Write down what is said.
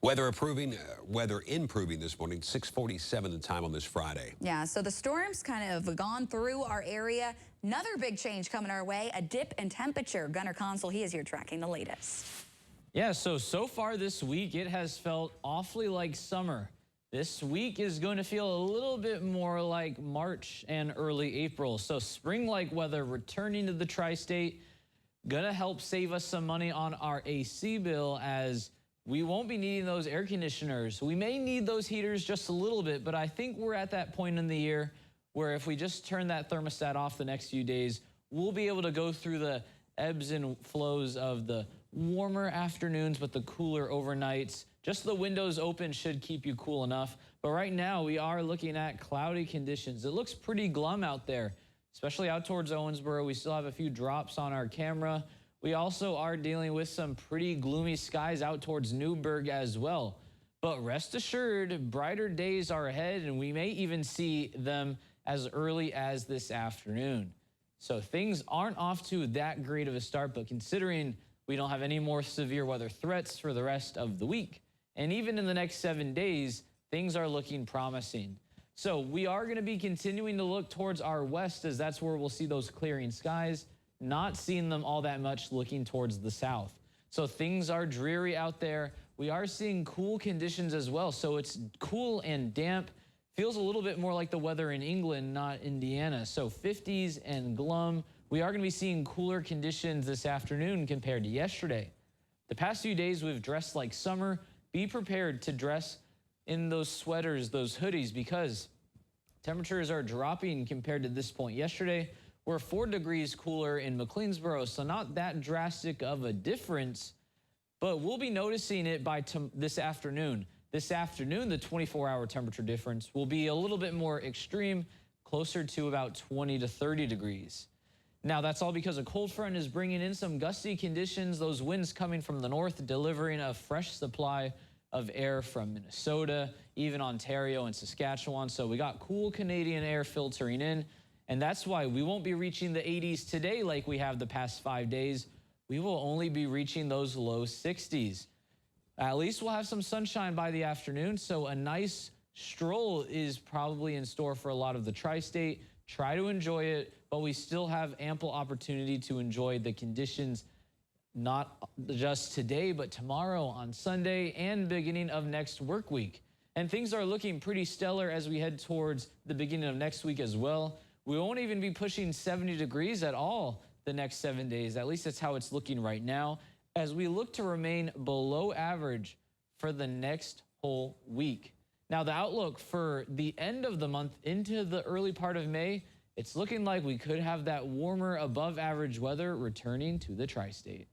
Weather improving this morning, 6:47 the time on this Friday. Yeah, so the storm's kind of gone through our area. Another big change coming our way, a dip in temperature. Gunnar Consol, he is here tracking the latest. Yeah, so far this week, it has felt awfully like summer. This week is going to feel a little bit more like March and early April. So spring-like weather returning to the tri-state, gonna help save us some money on our AC bill, as we won't be needing those air conditioners. We may need those heaters just a little bit, but I think we're at that point in the year where if we just turn that thermostat off the next few days, we'll be able to go through the ebbs and flows of the warmer afternoons but the cooler overnights. Just the windows open should keep you cool enough. But right now we are looking at cloudy conditions. It looks pretty glum out there, especially out towards Owensboro. We still have a few drops on our camera. We also are dealing with some pretty gloomy skies out towards Newburgh as well. But rest assured, brighter days are ahead, and we may even see them as early as this afternoon. So things aren't off to that great of a start, but considering we don't have any more severe weather threats for the rest of the week, and even in the next 7 days, things are looking promising. So we are going to be continuing to look towards our west, as that's where we'll see those clearing skies, not seeing them all that much looking towards the south. So things are dreary out there. We are seeing cool conditions as well. So it's cool and damp. Feels a little bit more like the weather in England, not Indiana. So 50s and glum. We are going to be seeing cooler conditions this afternoon compared to yesterday. The past few days we've dressed like summer. Be prepared to dress in those sweaters, those hoodies, because temperatures are dropping compared to this point yesterday. We're 4 degrees cooler in McLeansboro, so not that drastic of a difference, but we'll be noticing it by this afternoon. This afternoon, the 24-hour temperature difference will be a little bit more extreme, closer to about 20 to 30 degrees. Now, that's all because a cold front is bringing in some gusty conditions, those winds coming from the north, delivering a fresh supply of air from Minnesota, even Ontario and Saskatchewan. So we got cool Canadian air filtering in, and that's why we won't be reaching the 80s today like we have the past 5 days. We will only be reaching those low 60s. At least we'll have some sunshine by the afternoon, so a nice stroll is probably in store for a lot of the tri-state. Try to enjoy it, but we still have ample opportunity to enjoy the conditions, not just today, but tomorrow, on Sunday, and beginning of next work week. And things are looking pretty stellar as we head towards the beginning of next week as well. We won't even be pushing 70 degrees at all the next 7 days. At least that's how it's looking right now, as we look to remain below average for the next whole week. Now, the outlook for the end of the month into the early part of May, it's looking like we could have that warmer above average weather returning to the tri-state.